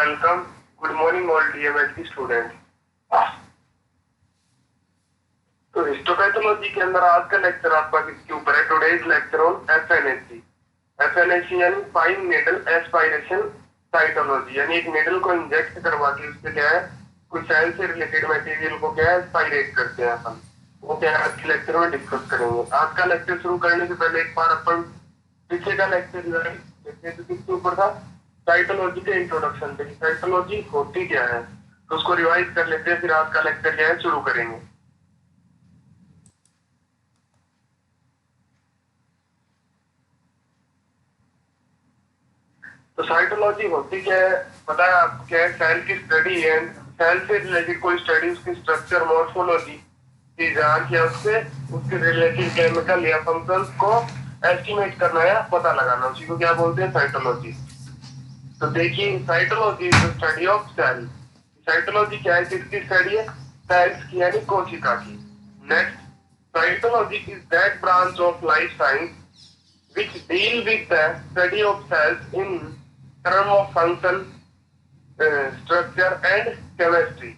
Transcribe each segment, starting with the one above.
Welcome. Good morning, all DMLT students. तो histopathology के अंदर आज का लेक्चर आपका किसके ऊपर है? Today's lecture on FNAC. FNAC यानी फाइन नीडल एस्पायरेशन साइटोलॉजी, यानी एक नीडल को इंजेक्ट करवा के उससे क्या है कुछ सेल से रिलेटेड मटेरियल को क्या है एस्पायरेट करते हैं अपन। वो क्या है आज के लेक्चर में डिस्कस करेंगे। आज का लेक्चर शुरू करने से पहले एक बार अपन पीछे का लेक्चर देखते हैं तो किसके ऊपर था? साइटोलॉजी के इंट्रोडक्शन पे। साइटोलॉजी होती क्या है तो उसको रिवाइज कर लेते हैं, फिर आज का लेक्चर क्या है शुरू करेंगे। तो साइटोलॉजी होती क्या है पता है आपको? क्या है? सेल की स्टडी है, सेल से रिलेटेड कोई स्टडी, उसकी स्ट्रक्चर मॉर्फोलॉजी की जांच या उसके रिलेटेड केमिकल या फंक्शंस को एस्टिमेट करना या पता लगाना, उसी को क्या बोलते हैं? साइटोलॉजी। तो देखिए, cytology is the study of cell. Cytology क्या है? किसकी स्टडी है? सेल्स की यानी कोशिका की। Next, cytology is that branch of life science which deal with the study of cells in term of function, structure and chemistry।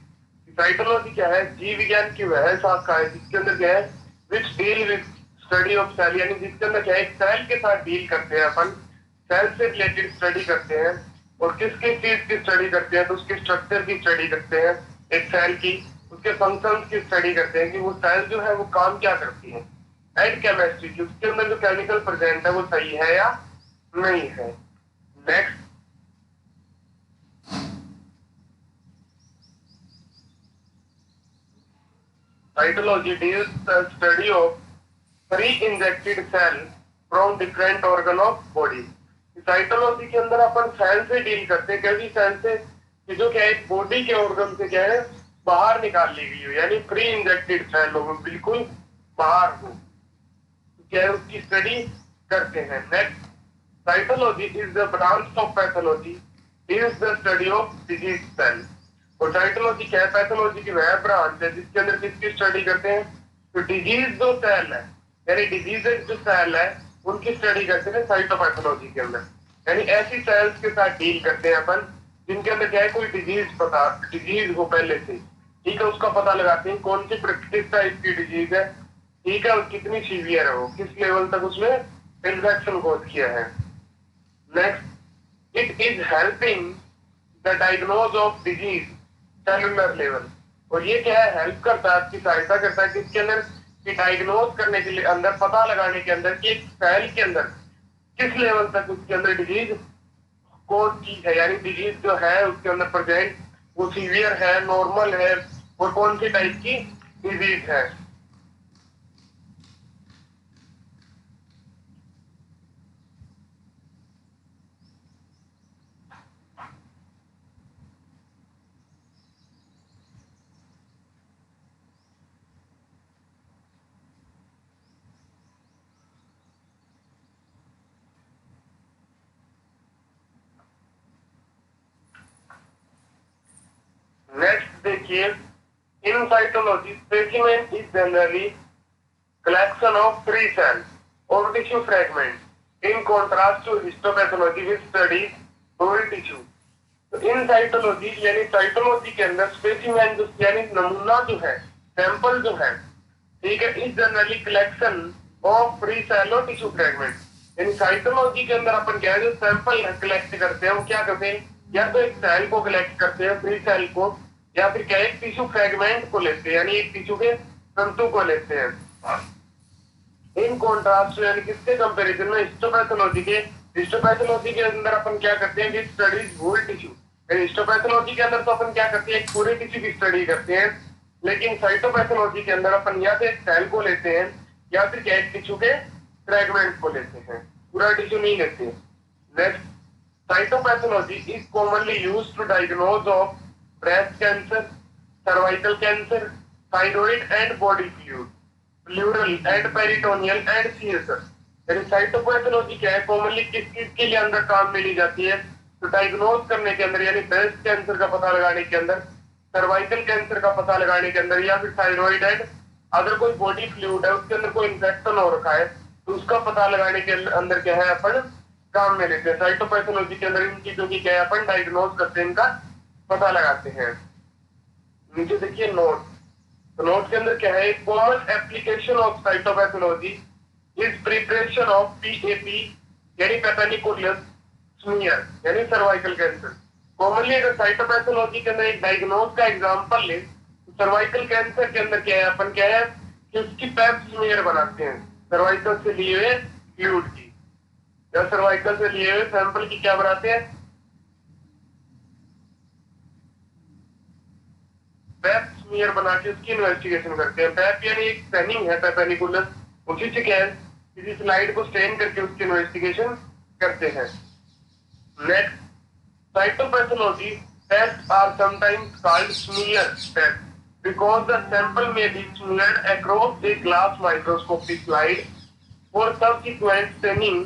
Cytology क्या है? जीव विज्ञान की वह शाखा है जिसके अंदर क्या है which deal with study of cell, यानी जिसके अंदर क्या है सेल के साथ डील करते हैं अपन, सेल से रिलेटेड स्टडी करते हैं। और किस किस चीज की स्टडी करते हैं? तो उसके स्ट्रक्चर की स्टडी करते हैं एक सेल की, उसके फंक्शंस की स्टडी करते हैं कि वो सेल जो है वो काम क्या करती है, एंड केमिस्ट्री की उसके अंदर जो केमिकल प्रेजेंट है वो सही है या नहीं है। Next, cytology deals the study of pre injected cell from different organ of body. Cytology के अंदर अपन सेल से डील करते हैं, कैसी सेल से कि जो क्या है बॉडी के ऑर्गन से क्या है बाहर निकाल ली गई हो, यानी प्री इंजेक्टेड सेल हो, बिल्कुल बाहर हो, क्या है उसकी स्टडी करते हैं। Next, cytology is the branch of pathology is the study of disease cell. और साइटोलॉजी क्या है? पैथोलॉजी की वह ब्रांच है जिसके अंदर किसकी स्टडी करते हैं? तो डिजीज जो सेल है यानी डिजीजेज जो सेल है उनकी स्टडी करते हैं साइटोपैथोलॉजी के अंदर। यानी ऐसी सेल्स के साथ डील करते हैं अपन जिनके अंदर क्या है कोई डिजीज हो पहले से, ठीक है, उसका पता लगाते हैं कौन सी किस टाइप की डिजीज है, ठीक है, और कितनी सीवियर है वो, किस लेवल तक उसमें इन्फेक्शन कॉज किया है। Next, it is helping the diagnose of disease cellular level. और ये क्या है? हेल्प करता है, आपकी सहायता करता है किसके अंदर कि डायग्नोज करने के लिए, अंदर पता लगाने के अंदर कि एक सेल के अंदर किस लेवल तक उसके अंदर डिजीज कॉज की है, यानी डिजीज जो है उसके अंदर प्रेजेंट वो सीवियर है, नॉर्मल है, और कौन सी टाइप की डिजीज है। नेक्स्ट देखिए, in cytology specimen is generally collection of free cells or tissue fragments in contrast to histopathology which studies whole tissue। तो इन साइटोलॉजी यानी साइटोलॉजी के अंदर स्पेसिमेन जो यानी नमूना जो है, सैंपल जो है, ठीक है, is generally collection of free cell और टिश्यू फ्रेगमेंट। यानी साइटोलॉजी के अंदर अपन क्या है जो सैंपल कलेक्ट करते हैं वो क्या करते हैं, या तो एक सेल को कलेक्ट करते हैं फ्री सेल को, या फिर क्या एक टिश्यू फ्रेगमेंट को लेते हैं यानी एक टिश्यू के तंतु को लेते हैं। इन कॉन्ट्रास्ट यानी किसके कंपैरिजन में? हिस्टोपैथोलॉजी के। हिस्टोपैथोलॉजी के अंदर अपन क्या करते हैं कि स्टडीज होल टिश्यू। हिस्टोपैथोलॉजी के अंदर तो अपन क्या करते हैं एक पूरे टिश्यू की स्टडी करते हैं, लेकिन साइटोपैथोलॉजी के अंदर अपन या तो एक सेल को लेते हैं या फिर क्या एक टिश्यू के फ्रेगमेंट को लेते हैं, पूरा टिश्यू नहीं लेते। Next, cytopathology is commonly used to diagnose of breast cancer, cervical cancer, thyroid and body fluid, pleural and peritoneal and CSS. यानी साइटोपैथोलॉजी क्या है? कॉमनली किस चीज के लिए अंदर काम में ली जाती है? तो डायग्नोज करने के अंदर, यानी ब्रेस्ट कैंसर का पता लगाने के अंदर, सर्वाइकल कैंसर का पता लगाने के अंदर, या फिर थायराइड एंड अगर कोई बॉडी फ्लूइड है उसके अंदर कोई इन्फेक्शन हो रखा है तो उसका पता लगाने के अंदर क्या है अपन काम में लेते हैं। साइटोपैथोलॉजी के अंदर इन चीजों की क्या है, अपन डायग्नोज करते हैं, इनका पता लगाते हैं। नीचे देखिए नोट, तो नोट के अंदर क्या है, common application of cytopathology is preparation of PAP यानी पेपेनिकुलस स्मीयर यानी सर्वाइकल कैंसर। कॉमनली अगर साइटोपैथोलॉजी के अंदर एक डायग्नोज का एग्जांपल ले तो सर्वाइकल कैंसर के अंदर क्या है, अपन क्या है कि उसकी पैप स्मीयर बनाते हैं, सर्वाइकल से लिए हुए फ्लूइड की या सर्वाइकल से लिए हुए सैंपल की क्या बनाते हैं, पैप स्मीयर बना के उसकी इन्वेस्टिगेशन करते हैं। पैप यानी एक स्टेनिंग है, पेपेनिकुलस, उसी से क्या है किसी स्लाइड को स्टेन करके उसकी इन्वेस्टिगेशन करते हैं। Next, cytopathology tests are sometimes called smear tests because the sample may be smeared across a glass microscopic slide for subsequent staining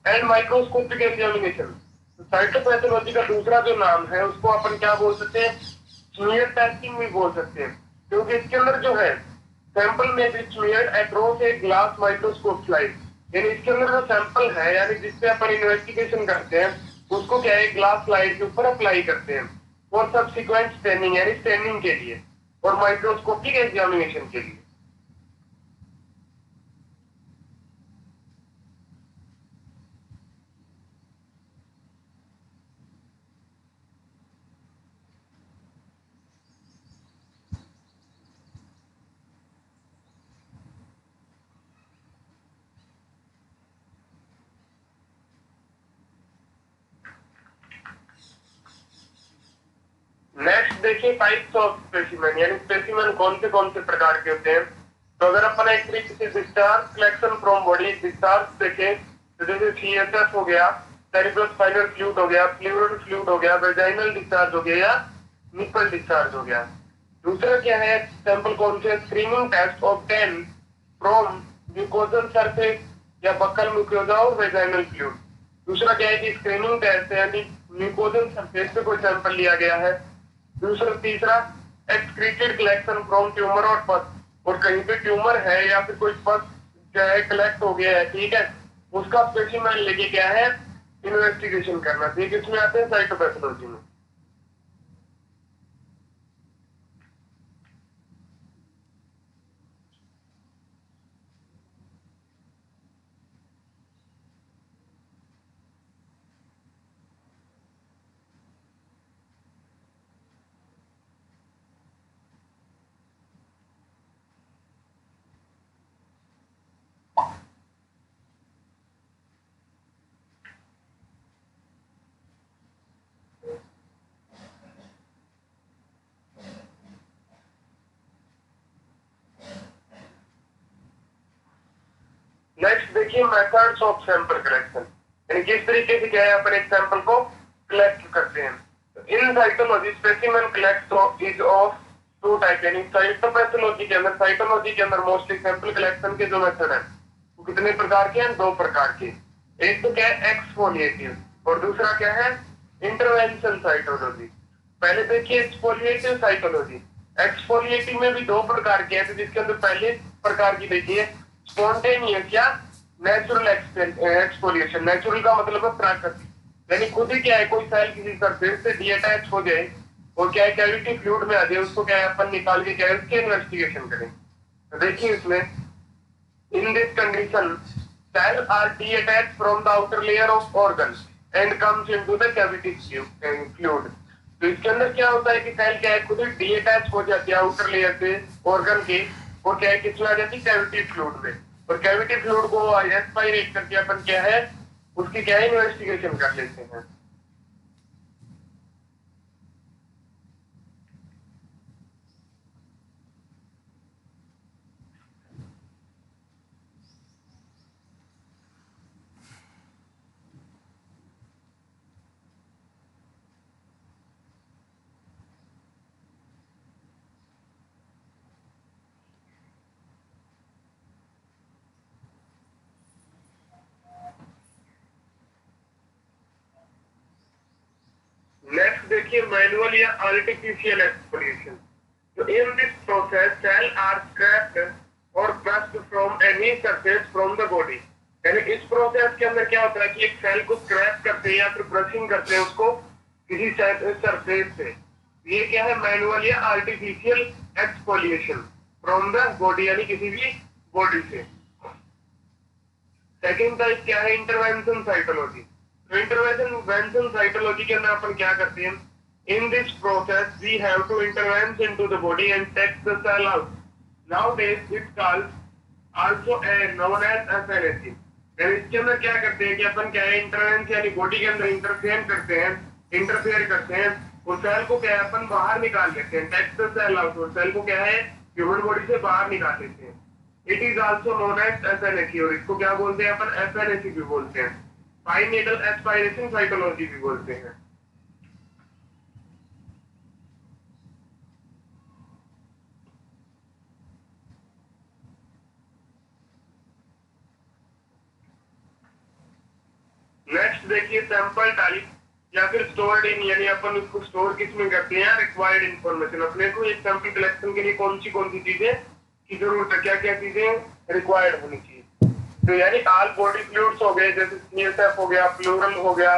and microscopic examination। Cytopathology का दूसरा जो नाम है उसको अपन क्या बोल सकते हैं, स्मीयर टेस्टिंग भी बोल सकते हैं, क्योंकि इसके अंदर जो है सैंपल में भी smeared across a glass microscope slide, यानी इसके अंदर जो सैंपल है यानी जिससे अपन इन्वेस्टिगेशन करते हैं उसको क्या है ग्लास स्लाइड के ऊपर अप्लाई करते हैं और सब्सिक्वेंट स्टेनिंग यानी स्टेनिंग के लिए और माइक्रोस्कोपिक एग्जामिनेशन के लिए। नेक्स्ट देखिए टाइप्स ऑफ स्पेसिमेन, यानी स्पेसिमेन कौन से प्रकार के होते हैं। तो अगर अपन एक तरीके से discharge collection from body discharge देखें तो जैसे सीएसएफ हो गया, सेरिब्रोस्पाइनल फ्लूइड हो गया, प्लूरल फ्लूइड हो गया, वेजाइनल डिस्चार्ज हो गया या निपल डिस्चार्ज हो गया। दूसरा क्या है सैंपल कौन से, screening test obtain from mucosal surface या बक्कल म्यूकोजा और वेजाइनल फ्लूइड। दूसरा क्या है कि स्क्रीनिंग टेस्ट है यानी म्यूकोजल सरफेस पे कोई सैंपल लिया गया है। दूसरा तीसरा एक्सक्रीटेड कलेक्शन फ्रॉम ट्यूमर और पस, और कहीं पे ट्यूमर है या फिर कोई पस क्या है कलेक्ट हो गया है, ठीक है, उसका स्पेसिमेन लेके क्या है इन्वेस्टिगेशन करना। ठीक, इसमें आते हैं साइटोपैथोलॉजी में। नेक्स्ट देखिए मेथड्स ऑफ सैंपल कलेक्शन, यानी किस तरीके से क्या है अपन एक सैंपल को कलेक्ट करते हैं। In cytology specimen collect is of two type, यानी साइटोपैथोलॉजी के अंदर साइटोलॉजी के अंदर मोस्टली सैंपल कलेक्शन के जो मेथड है वो कितने प्रकार के हैं, दो प्रकार के। एक तो क्या है एक्सफोलिएटिव और दूसरा क्या है इंटरवेंशन साइटोलॉजी। पहले देखिए एक्सफोलिएटिव साइटोलॉजी। एक्सफोलिएटिव में भी दो प्रकार के हैं, तो जिसके अंदर पहले प्रकार की देखिए स्पॉन्टेनियस या नेचुरल एक्सफोलिएशन। नेचुरल का मतलब है प्राकृतिक, यानी खुद ही क्या है कोई सेल किसी सरफेस से डीअटैच हो जाए और क्या है कैविटी फ्लूइड में आ जाए, उसको क्या है अपन निकाल के क्या है उसकी इन्वेस्टिगेशन करें। तो देखिए इसमें in this condition cell are detach from the outer layer of organ and comes into the cavity fluid. तो इसके अंदर क्या होता है कि सेल क्या है खुद ही डीअटैच हो जाती है आउटर लेयर से ऑर्गन के और क्या है किसमें आ जाती है कैविटी फ्लूइड में, और कैविटी फ्लूइड को एस्पायरेट करके अपन क्या है उसकी क्या है इन्वेस्टिगेशन कर लेते हैं। नेक्स्ट देखिए मैनुअल या आर्टिफिशियल एक्सफोलिएशन। तो in this process cell are scraped और brushed from any surface from the body, यानी इस प्रोसेस के अंदर क्या होता है कि एक सेल को स्क्रैप करते हैं या फिर ब्रशिंग करते हैं उसको किसी सरफेस से। ये क्या है, मैनुअल या artificial exfoliation from the body, यानी किसी भी बॉडी से। सेकंड टाइप क्या है, इंटरवेंशन साइटोलॉजी। तो इंटरवेंशन साइटोलॉजी के अंदर अपन क्या करते हैं, in this process we have to intervene into the body and take the cell out. Nowadays it called also known as FNAC. इसके अंदर क्या करते हैं कि अपन क्या है, इंटरवेंस यानी बॉडी के अंदर इंटरफेयर करते हैं और सेल को क्या है अपन बाहर निकाल लेते हैं, टेक द सेल आउट, और सेल को क्या है ह्यूमन बॉडी से बाहर निकाल लेते हैं। It is also known as FNAC, और इसको क्या बोलते हैं अपन, एफएनएसी भी बोलते हैं, फाइन नीडल एस्पायरेशन साइटोलॉजी भी बोलते हैं। नेक्स्ट देखिए सैंपल टाइप या फिर स्टोर्ड इन, यानी अपन उसको स्टोर किसमें करते हैं, रिक्वायर्ड इंफॉर्मेशन। अपने को एक सैंपल कलेक्शन के लिए कौन सी चीजें की जरूरत है, क्या क्या चीजें रिक्वायर्ड होनी चाहिए। तो यानी ऑल बॉडी फ्लूइड्स हो गए, जैसे सीएसएफ हो गया, प्लूरल हो गया,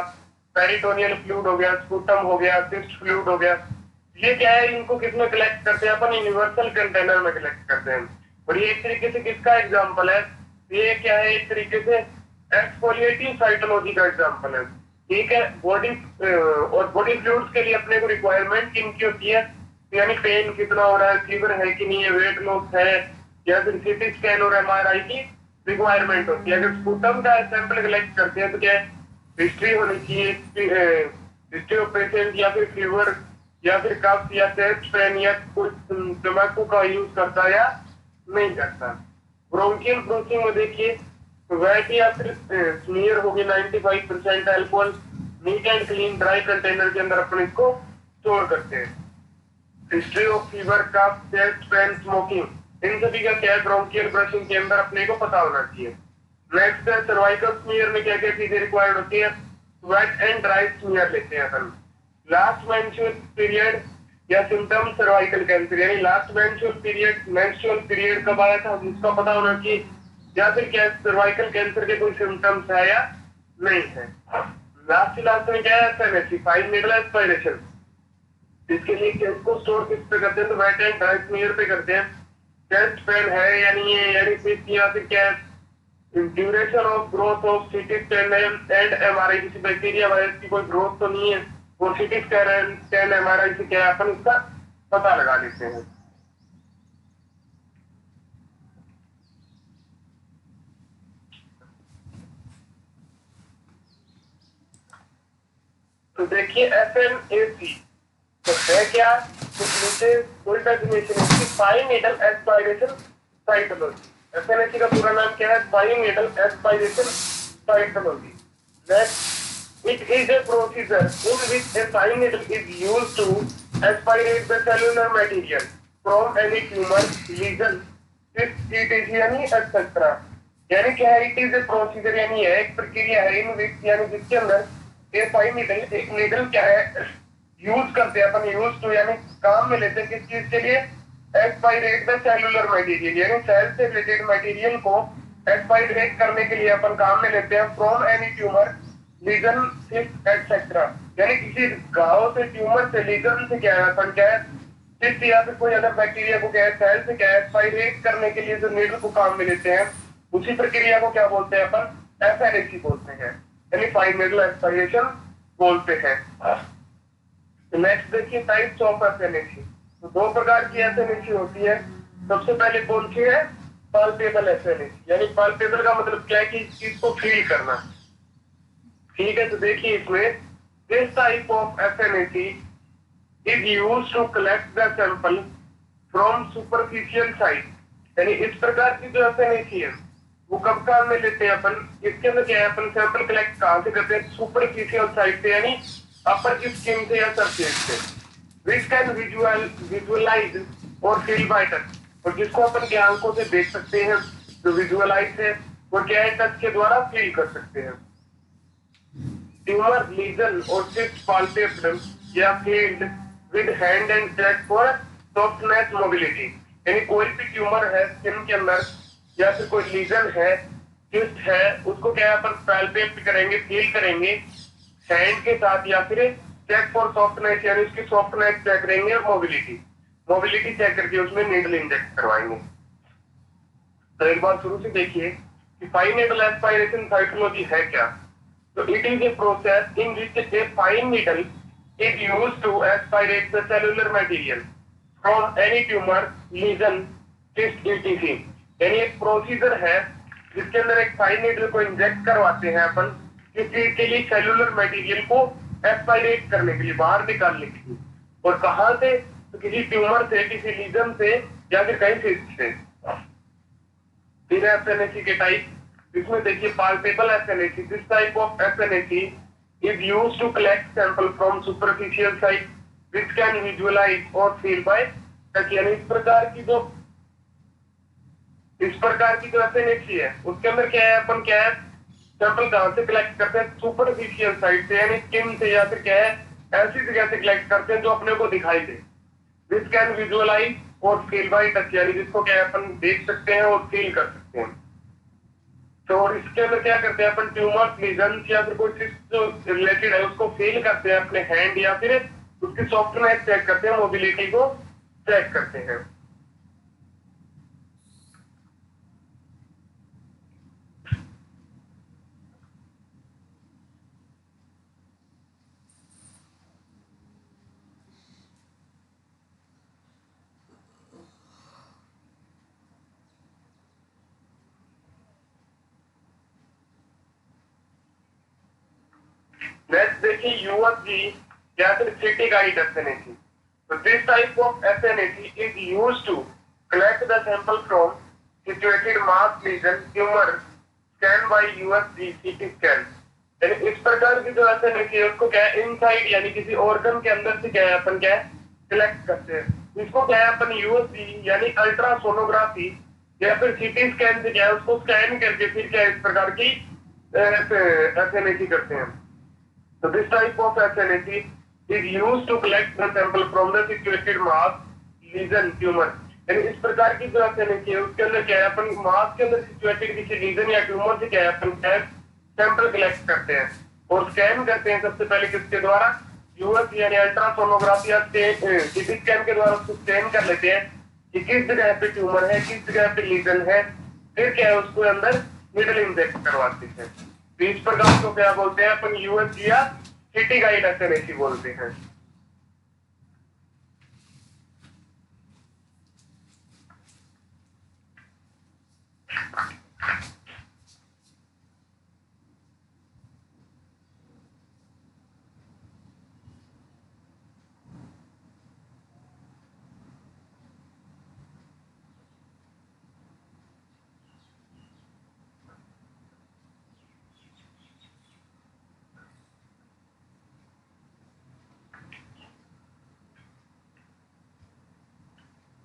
पेरिटोनियल फ्लूइड हो गया, स्पूटम हो गया, सिस्ट फ्लूइड हो गया। ये क्या है, इनको किसमें कलेक्ट करते हैं अपन, यूनिवर्सल कंटेनर में कलेक्ट करते हैं। और ये एक तरीके से किसका एग्जाम्पल है, ये क्या है एक तरीके से एक्सफोलिएटिव साइटोलॉजी का एग्जांपल है। ठीक है, बॉडी और बॉडी फ्लूइड्स के लिए अपने को रिक्वायरमेंट किनकी होती है, यानी पेन कितना हो रहा है, फीवर है कि नहीं है, वेट लॉस है, या फिर सीटी स्कैन और एमआरआई की रिक्वायरमेंट होती है। अगर स्पूटम का सैंपल कलेक्ट करते हैं तो क्या हिस्ट्री होनी चाहिए, हिस्ट्री ऑफ पेशेंट, या फिर फीवर, या फिर कफ, या चेस्ट पेन, या कुछ तंबाकू का यूज करता है या नहीं करता। ब्रोंकियल ब्रोचिंग में देखिए वैट या फिर स्मीयर होगी 95% alcohol, neat and clean dry container के अंदर अपन इसको स्टोर करते हैं। History of fever, cough, chest pain, smoking, इन सभी का क्या है ब्रोंकियल ब्रशिंग के अंदर अपने को पता होना चाहिए। नेक्स्ट है सर्वाइकल स्मीयर में क्या क्या चीजें रिक्वायर्ड होती है, वेट एंड ड्राई स्मीयर लेते हैं अपन। लास्ट मेंस्ट्रुअल पीरियड या सिम्टम सर्वाइकल कैंसर, यानी लास्ट मेंस्ट्रुअल पीरियड कब आया था उसका पता होना चाहिए, या फिर क्या सर्वाइकल कैंसर के कोई सिम्टम्स है या नहीं है। लास्ट में क्या है, एफएनएसी, फाइन नीडल एस्पायरेशन। इसके लिए किसको स्टोर किस पे करते हैं, तो वेट एंड ड्राई स्मीयर पे करते हैं। चेस्ट पेन है यानी ये, यानी फिर या फिर क्या duration of growth of CT scan and MRI, किसी बैक्टीरिया वायरस की कोई ग्रोथ तो नहीं है, वो सीटी स्कैन एमआरआई से क्या अपन इसका पता लगा लेते हैं। तो देखिए एफएनएसी तो है क्या, तो नीचे फुल डेफिनेशन है, fine needle aspiration cytology. FNAC का पूरा नाम क्या है, fine needle aspiration cytology. Next, it is a procedure in which a fine needle is used to aspirate the cellular material from any tumor, lesion, cyst, etc. यानी etc. यानी क्या है, it is A procedure यानी है एक प्रक्रिया है, इन विच यानी जिसके अंदर ये फाइन नीडल, एक नीडल क्या है यूज करते हैं अपन, यूज टू यानी काम में लेते हैं किस चीज के लिए, एक्सपायरेट द सेलुलर मटेरियल, यानी सेल से रिलेटेड मटेरियल को एक्सपायरेट करने के लिए अपन काम में लेते हैं, from any tumour, lesion, cyst et cetera. यानी किसी घाव से, ट्यूमर से, लीजन से क्या है अपन क्या है, सिस्ट या फिर कोई अदर बैक्टीरिया को क्या है सेल से क्या है एक्सपायरेट करने के लिए जो नीडल को काम में लेते हैं, उसी प्रक्रिया को क्या बोलते हैं अपन, एफएनएसी बोलते हैं, यानी फाइन नीडल एस्पायरेशन बोलते हैं। नेक्स्ट देखिए टाइप्स ऑफ एफएनएसी। तो दो प्रकार की एफएनएसी होती है। सबसे पहले कौन सी है, पाल्पेबल एफएनएसी, यानी पाल्पेबल का मतलब क्या है कि इस चीज को फील करना। ठीक है, तो देखिए इसमें this type of FNAC is used to collect the sample from superficial site, यानी इस प्रकार की जो एफएनएसी है वो कब काम में लेते हैं अपन, इसके अंदर क्या है अपन सैंपल कलेक्ट कहां से करते हैं, सुपरफिशियल साइट से, यानी अपर की स्किन से या सरफेस से, विच कैन विजुअलाइज और फील बाय टच, और जिसको अपन के आंखों से देख सकते हैं, जो विजुअलाइज है वो क्या है टच के द्वारा फील कर सकते हैं। ट्यूमर, लीजन और सिस्ट पाल्पेबल या field with hand and touch for softness mobility, यानी कोई भी ट्यूमर है स्किन के अंदर या फिर कोई लीजन है ट्विस्ट है उसको क्या है अपन पैल्पेट करेंगे, फील करेंगे हैंड के साथ, या फिर चेक फॉर सॉफ्टनेस यानी उसकी सॉफ्टनेस चेक करेंगे, और मोबिलिटी चेक करके उसमें नीडल इंजेक्ट करवाएंगे। तो एक बार शुरू से देखिए कि फाइन नीडल एस्पायरेशन साइटोलॉजी है क्या। तो it is a process in which a fine needle is used to aspirate the cellular material from any tumour, lesion, cyst, ETC. यानी एक प्रोसीजर है जिसके अंदर एक फाइन नीडल को इंजेक्ट करवाते हैं अपन किसी के लिए सेलुलर मटेरियल को एस्पायरेट करने के लिए, बाहर निकालने के लिए। और कहां से? तो किसी ट्यूमर से, किसी लीजन से, या फिर कहीं सिस्ट से। फिर एफएनएसी के टाइप, इसमें देखिए palpable FNAC. This type of FNAC is used to collect sample from superficial site which can visualize और फील बाय टच। यानी इस प्रकार की जो एफएनएसी है उसके अंदर क्या है, अपन क्या है सैंपल कहां से कलेक्ट करते हैं? सुपरफिशियल साइट से, यानी स्किन से, या फिर क्या है ऐसी जगह से कलेक्ट करते हैं जो अपने को दिखाई दे। दिस कैन विजुअलाइज और फील बाय टच, यानी जिसको क्या है अपन देख सकते हैं और फील कर सकते हैं। तो और इसके अंदर क्या करते हैं अपन? ट्यूमर, लीजन या फिर कोई सिस्ट जो रिलेटेड है उसको फील करते हैं अपने हैंड, या फिर उसकी सॉफ्टनेस चेक करते हैं, मोबिलिटी को चेक करते हैं। नेक्स्ट देखिए यूएसजी या फिर सिटी गाइड एफएनएसी। तो this type of FNAC is used to collect the sample from situated mass lesion tumour scan by USG CT scan. यानी इस प्रकार की जो एफएनएसी है उसको क्या है इनसाइड यानी किसी ऑर्गन के अंदर से क्या है अपन क्या है कलेक्ट करते हैं। इसको क्या है अपन यूएसजी यानी अल्ट्रासोनोग्राफी या फिर सीटी स्कैन से क्या है उसको स्कैन करके फिर क्या है इस प्रकार की एफएनएसी करते हैं। So this type of SNAC is used to collect the sample from the situated mass, lesion, tumor. यानी इस प्रकार की जो SNAC है उसके अंदर क्या है अपन मास के अंदर सिचुएटेड किसी लीजन या ट्यूमर से क्या है अपन क्या सैंपल कलेक्ट करते हैं और स्कैन करते हैं। सबसे पहले किसके द्वारा? यूएस यानी अल्ट्रासोनोग्राफी या सीटी स्कैन के द्वारा उसको स्कैन कर लेते हैं कि किस जगह पे ट्यूमर है, किस जगह पे लीजन है। फिर क्या है उसको अंदर नीडल इंजेक्ट करवाते हैं। इस प्रकार को क्या बोलते हैं अपन? यूएस या सिटी गाइड एफएनएसी बोलते हैं।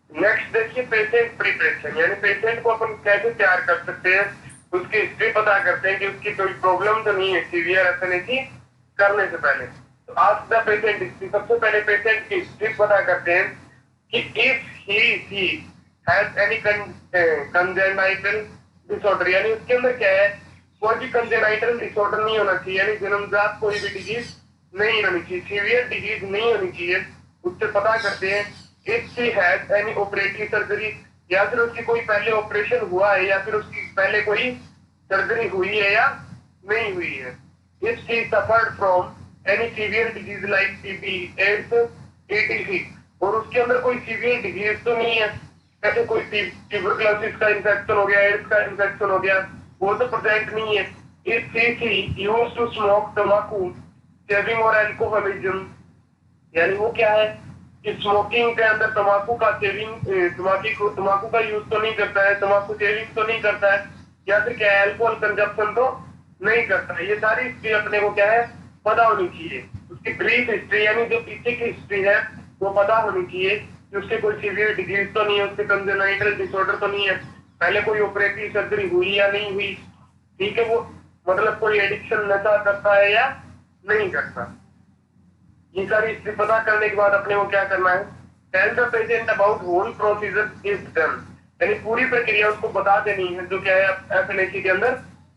नेक्स्ट देखिए पेशेंट प्रिपरेशन, यानी पेशेंट को अपन कैसे तैयार कर सकते हैं, उसकी हिस्ट्री पता करते हैं कि उसकी कोई प्रॉब्लम तो नहीं है सीवियर एफएनएसी करने से पहले। तो आज द पेशेंट हिस्ट्री, सबसे पहले पेशेंट की हिस्ट्री पता करते हैं कि if he has any congenital disorder, यानी उसके अंदर क्या है कोई भी कंजेनाइटल डिसऑर्डर नहीं होना चाहिए, यानी जन्मजात कोई भी डिजीज नहीं होनी चाहिए, सीवियर डिजीज नहीं होनी चाहिए। उससे पता करते हैं if she has any operative surgery, या फिर उसकी कोई पहले ऑपरेशन हुआ है या फिर उसकी पहले कोई सर्जरी हुई है या नहीं हुई है। if she suffered from any severe disease like TB, AIDS, etc, और उसके अंदर कोई सीवियर डिजीज तो नहीं है, जैसे कोई ट्यूबरकुलोसिस का इंफेक्शन हो गया, एड्स का इंफेक्शन हो गया, वो तो प्रेजेंट नहीं है। if she used to smoke तंबाकू, शेविंग और अल्कोहलिज्म, यानी वो क्या है स्मोकिंग के अंदर तंबाकू का सेविंग, तंबाकू का यूज तो नहीं करता है, तंबाकू सेविंग तो नहीं करता है, या फिर क्या अल्कोहल कंजप्शन तो नहीं करता है। ये सारी हिस्ट्री अपने को क्या है पता होनी चाहिए। उसकी ब्रीफ हिस्ट्री यानी जो पीछे की हिस्ट्री है वो पता होनी चाहिए कि उसके कोई सीवियर डिजीज तो नहीं है, उसके कंजेनाइटल डिसऑर्डर तो नहीं है, पहले कोई ऑपरेटिव सर्जरी हुई या नहीं हुई, ठीक है, वो मतलब कोई एडिक्शन नशा करता है या नहीं करता। ये सारी हिस्ट्री पता करने के बाद अपने को क्या करना है? Tell the patient about whole procedure is done, यानी पूरी प्रक्रिया उसको बता देनी है जो क्या है एफएनएसी के अंदर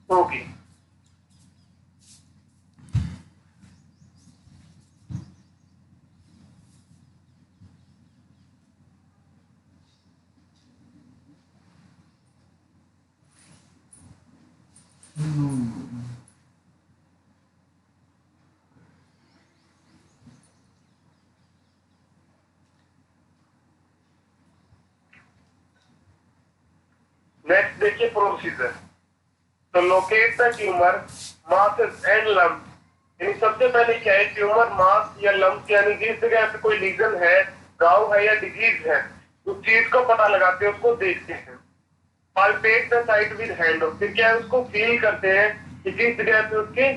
होगी। नेक्स्ट देखिए प्रोसीजर। तो locate the tumour masses and lump. यानी सबसे पहले क्या है, ट्यूमर मास या लम्प यानी जिस जगह पे कोई लीजन है, घाव है या डिजीज है, उस चीज को पता लगाते हैं, उसको देखते हैं। Palpate the site with hand. फिर क्या है, उसको फील करते हैं कि जिस जगह पे उसकी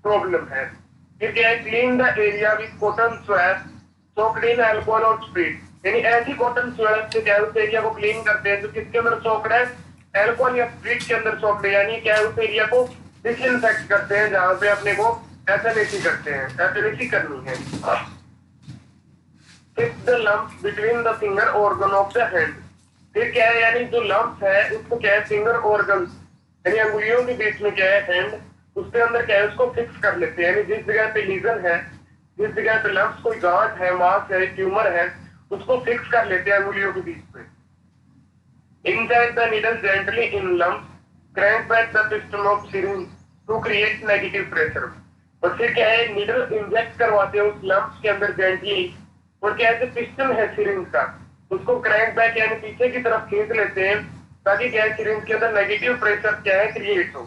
प्रॉब्लम है। फिर क्या है, clean the area with cotton swab soaked in alcohol और स्प्रिट। यानी ऐसी कॉटन स्वैब से क्या है उस एरिया को क्लीन करते हैं जो किसके अंदर सोक्ड है, एल्कोहल या स्प्रिट के अंदर सोक्ड है। यानी क्या है, उस एरिया को डिसइंफेक्ट करते हैं जहां पे अपने को एफएनएसी करते हैं, एफएनएसी करनी है। Fix the lump between the finger organ of the hand. फिर क्या है, यानी जो लम्प है उसको क्या है, फिंगर ऑर्गन यानी अंगुलियों के बीच में क्या है हैंड, उसके अंदर क्या है उसको फिक्स कर लेते हैं। यानी जिस जगह पे लीजन है, जिस जगह पे लम्प, कोई गांठ है, मास है, ट्यूमर है, उसको फिक्स कर लेते हैं अंगुलियों के बीच में। Insert the needle gently in lumps, crank back the piston of syringe to create negative pressure। और फिर क्या है, नीडल इंजेक्ट करवाते हैं उस लम्प्स के अंदर जेंटली, और क्या है, पिस्टन है सिरिंज का, उसको क्रैंक बैक यानी पीछे की तरफ खींच लेते हैं ताकि क्या है, सिरिंज के अंदर नेगेटिव प्रेशर क्या है क्रिएट हो।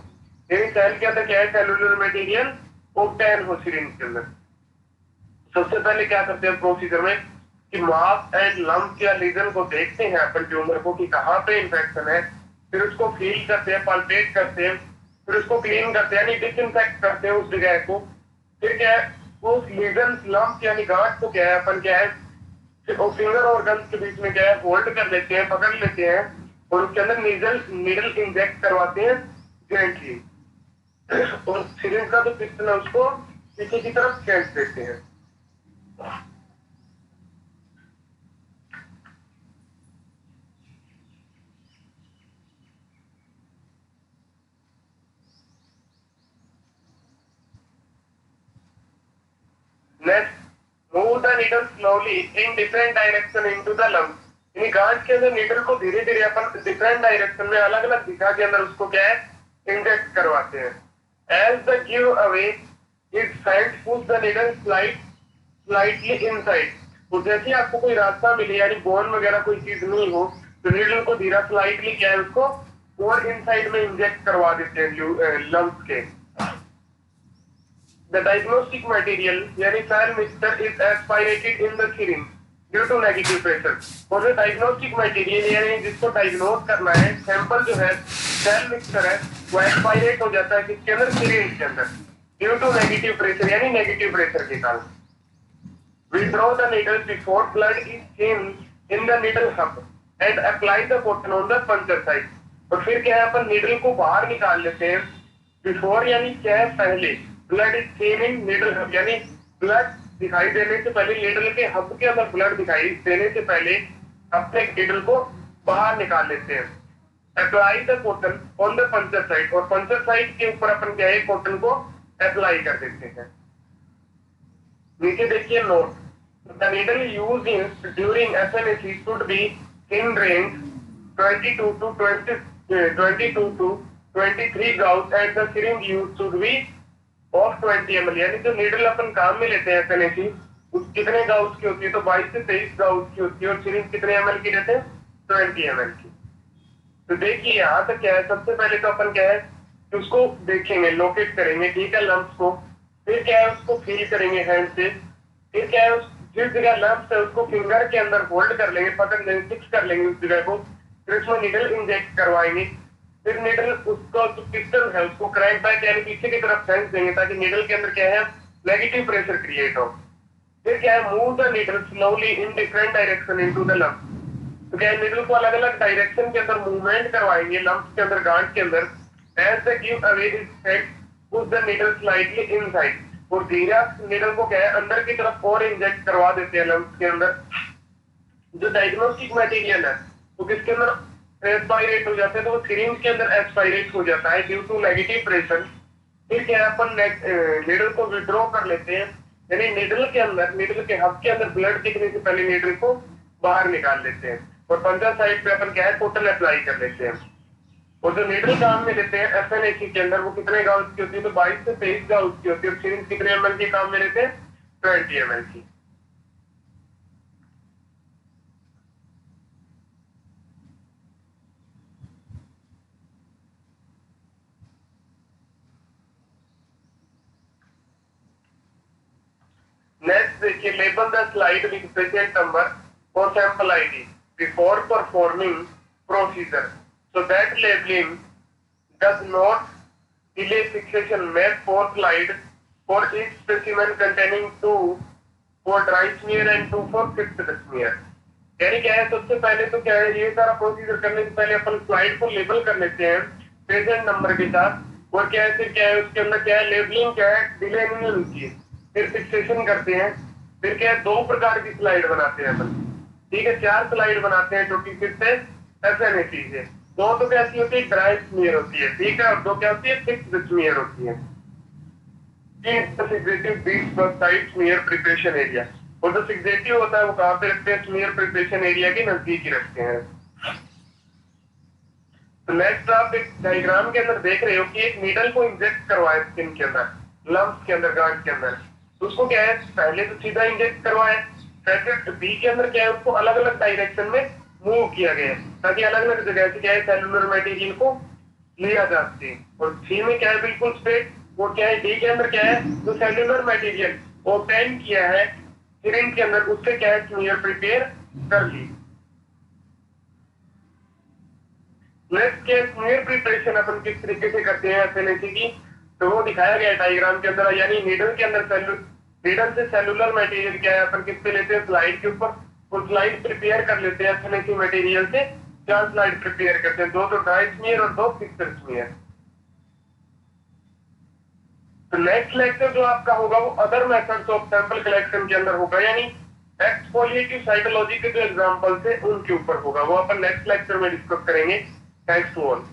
यानी सेल के अंदर क्या है, सेलुलर मटेरियल ऑब्टेन हो सिरिंज के अंदर। सबसे पहले क्या करते हैं प्रोसीजर में कि मास एंड लम्प या लीजन को देखते हैं अपन ट्यूमर को कि कहाँ पे इंफेक्शन है। फिर उसको फील करते हैं, पाल्पेट करते हैं, फिर उसको क्लीन करते हैं यानी डिसइंफेक्ट करते हैं उस जगह को। फिर क्या है, उस लीजन लम्प यानी गांठ को क्या है अपन क्या है, फिंगर ऑर्गन के बीच में क्या है होल्ड कर लेते हैं, पकड़ लेते हैं, और उसके अंदर नीडल इंजेक्ट करवाते हैं जेंटली, और सिरिंज का जो पिस्टन है उसको पीछे की तरफ खींच देते हैं। Next, move the needle slowly in different direction into the lump। यानी गांठ के अंदर नीडल को धीरे धीरे अपन डिफरेंट डायरेक्शन में अलग अलग दिशा के अंदर उसको क्या है इंजेक्ट करवाते हैं। As the give away is felt, push the needle slightly inside। तो जैसे आपको कोई रास्ता मिले यानी बोन वगैरह कोई चीज नहीं हो, तो नीडल को धीरा स्लाइटली क्या है उसको और इनसाइड में इंजेक्ट करवा देते हैं लम्प के। The diagnostic material यानी cell mixture is aspirated in the syringe due to negative pressure। और जो diagnostic material यानी जिसको डायग्नोज करना है, सैंपल जो है सेल मिक्सचर है, वो एस्पायरेट हो जाता है किसके अंदर, सिरिंज के अंदर, ड्यू टू नेगेटिव प्रेशर यानी नेगेटिव प्रेशर के कारण। Withdraw the needle before blood is seen in the needle hub and apply the cotton on the puncture site। और फिर क्या है, अपन नीडल को बाहर निकाल लेते हैं। बिफोर यानी क्या है, पहले, blood is seen in needle hub यानी ब्लड दिखाई देने से पहले, नीडल के हब के अंदर ब्लड दिखाई देने से पहले अपने नीडल को बाहर निकाल लेते हैं। Apply the cotton on the puncture side. और पंचर साइड के ऊपर अपन क्या है, कॉटन को अप्लाई कर देते हैं। नीचे देखिए note, the needle used in during FNAC should be in range 22 to 23 gauge and the syringe used should be of 20 ml। यानी जो नीडल अपन काम में लेते हैं एफएनएसी, उस कितने गाउस की होती है, तो 22 से 23 गाउस की होती है, और सिरिंज कितने एमएल की रहते हैं, 20 ml की। तो देखिए यहाँ तक क्या है, सबसे पहले तो अपन क्या है उसको देखेंगे, लोकेट करेंगे, ठीक है, लम्प्स को। फिर क्या है, उसको फील करेंगे हैंड से। फिर क्या है, जिस जगह लम्प्स है उसको फिंगर के अंदर होल्ड कर लेंगे, पकड़ लेंगे, फिक्स कर लेंगे उस जगह को। फिर उसमें नीडल इंजेक्ट करवाएंगे। फिर नीडल उसको जो पिस्टन है उसको क्रैंक बैक यानी पीछे की तरफ खींच देंगे ताकि नीडल के अंदर क्या है नेगेटिव प्रेशर क्रिएट हो। फिर क्या है, move the needle slowly in different direction into the lump. तो क्या है, नीडल को अलग अलग डायरेक्शन के अंदर मूवमेंट करवाएंगे लम्प के अंदर, गांठ के अंदर। As the give away is set, push the needle slightly inside. और धीरे नीडल को क्या है अंदर की तरफ और इंजेक्ट करवा देते हैं लम्प के अंदर। जो डायग्नोस्टिक मटेरियल है वो किसके अंदर एस्पायरेट हो जाते हैं तो वो सिरिंज के अंदर एस्पायरेट हो जाता है ड्यू टू नेगेटिव प्रेशर। फिर क्या है, अपन नीडल को विड्रॉ कर लेते हैं, यानी नीडल के हब के अंदर ब्लड दिखने से पहले नीडल को बाहर निकाल लेते हैं और पंजा साइड पे अपन क्या है टोटल अप्लाई कर लेते हैं। और जो नीडल काम में लेते हैं एफएनएसी के अंदर वो कितने गाउस की होती है, तो 22 से 23 गाउस की होती है। और सिरिंज कितने एमएल की काम में लेते हैं, 20 एमएल की। नेक्स्ट देखिए, label the slide with patient number और sample ID before performing procedure so that labelling does not delay fixation map for slide for each specimen containing 2 for dry smear and 2 for fixed smear। यानी क्या है, सबसे पहले तो क्या है, ये सारा प्रोसीजर करने से पहले अपन स्लाइड को लेबल कर लेते हैं पेशेंट नंबर के साथ। और क्या है, फिर क्या है उसके अंदर क्या है, लेबलिंग क्या है, डिले नहीं होती है। फिर फिक्सेशन करते हैं। फिर क्या है, 2 प्रकार की स्लाइड बनाते हैं अपन, ठीक है, 4 स्लाइड बनाते हैं जो कि फिर से एफएनएसी से। 2 तो कैसी होती है, ड्राई स्मीयर होती है, ठीक है, और 2 क्या होती है, फिक्स्ड स्मीयर होती है। स्मीयर प्रिपरेशन एरिया, और जो फिक्सेटिव होता है वो कहाँ पे रखते हैं, स्मीयर प्रिपरेशन एरिया के नजदीक ही रखते हैं। तो नेक्स्ट आप एक डायग्राम के अंदर देख रहे हो कि एक नीडल को इंजेक्ट करवाए स्किन के अंदर, लम्स के अंदर, गांठ के अंदर। तो उसको क्या है, पहले तो सीधा इंजेक्ट करवाए, सेकंड बी के अंदर क्या है, उसको अलग अलग डायरेक्शन में मूव किया गया ताकि अलग अलग जगह से क्या है सेलुलर मटेरियल को लिया जा सके। और सी में क्या है, बिल्कुल स्ट्रेट। वो क्या है, डी के अंदर क्या है, जो सेलुलर मटेरियल ऑब्टेन किया है सिरिंज के अंदर, उससे क्या है स्मीयर प्रिपेयर कर ली। नेक्स्ट क्या है, स्मीयर प्रिपरेशन अपन किस तरीके से करते हैं एफएनएसी की, तो वो दिखाया गया डायग्राम के अंदर। यानी नीडल के अंदर नीडल से सेलुलर मटेरियल क्या है, अपन किस पे लेते हैं, स्लाइड के ऊपर। वो स्लाइड प्रिपेयर कर लेते हैं एफएनएसी मटेरियल से। 4 स्लाइड प्रिपेयर करते हैं, 2 तो ड्राई स्मीयर और 2 फिक्स्ड स्मीयर। तो नेक्स्ट लेक्चर जो आपका होगा वो other methods of sample collection के अंदर होगा, यानी एक्सफोलिएटिव साइटोलॉजी के जो एग्जांपल्स है उनके ऊपर होगा, वो अपन नेक्स्ट लेक्चर में डिस्कस करेंगे। Thanks to all.